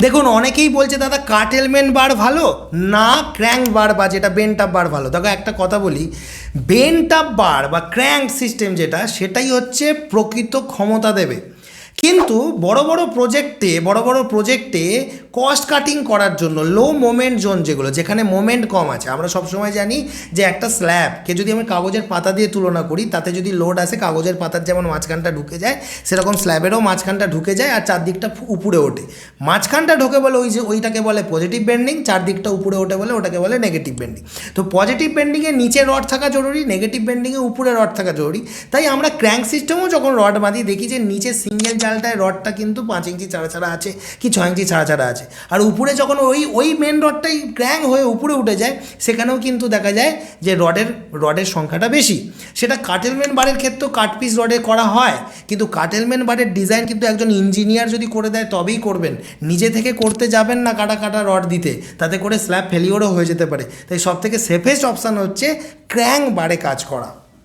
দেখুন অনেকেই বলছে দাদা কাটেলমেন্ট বার ভালো না ক্র্যাঙ্ক বার বা যেটা বেন্ট আপ বার ভালো। দেখো একটা কথা বলি, বেন্ট আপ বার বা ক্র্যাঙ্ক সিস্টেম যেটা সেটাই হচ্ছে প্রকৃত ক্ষমতা দেবে, কিন্তু বড় বড় প্রজেক্টে কস্ট কাটিং করার জন্য লো মোমেন্ট জোন যেগুলো, যেখানে মোমেন্ট কম আছে, আমরা সবসময় জানি যে একটা স্ল্যাবকে যদি আমি কাগজের পাতা দিয়ে তুলনা করি, তাতে যদি লোড আসে কাগজের পাতার যেমন মাঝখানটা ঢুকে যায়, সেরকম স্ল্যাবেরও মাঝখানটা ঢুকে যায় আর চারদিকটা উপরে ওঠে। মাঝখানটা ঢোকে বলে ওইটাকে বলে পজিটিভ বেন্ডিং, চারদিকটা উপরে ওঠে বলে ওটাকে বলে নেগেটিভ বেন্ডিং। তো পজিটিভ বেন্ডিংয়ে নিচে রড থাকা জরুরি, নেগেটিভ বেন্ডিংয়ে উপরে রড থাকা জরুরি। তাই আমরা ক্র্যাঙ্ক সিস্টেমও যখন রড বাঁধি দেখি যে নিচে সিঙ্গেল জালটায় রডটা কিন্তু 5 ইঞ্চি ছাড়া আছে কি 6 ইঞ্চি ছাড়া আছে, আর উপরে যখন ওই মেন রডটাই ক্র্যাঙ্ক হয়ে উপরে উঠে যায়, সেখানেও কিন্তু দেখা যায় যে রডের সংখ্যাটা বেশি। সেটা কাটেলমেন্ট বারের ক্ষেত্রেও কাট পিস রডে করা হয়, কিন্তু কাটেলমেন্ট বারের ডিজাইন কিন্তু একজন ইঞ্জিনিয়ার যদি করে দেয় তবেই করবেন, নিজে থেকে করতে যাবেন না কাটা রড দিতে, তাতে করে স্ল্যাব ফেলিওরও হয়ে যেতে পারে। তাই সবথেকে সেফেস্ট অপশান হচ্ছে ক্র্যাঙ্ক বারে কাজ করা।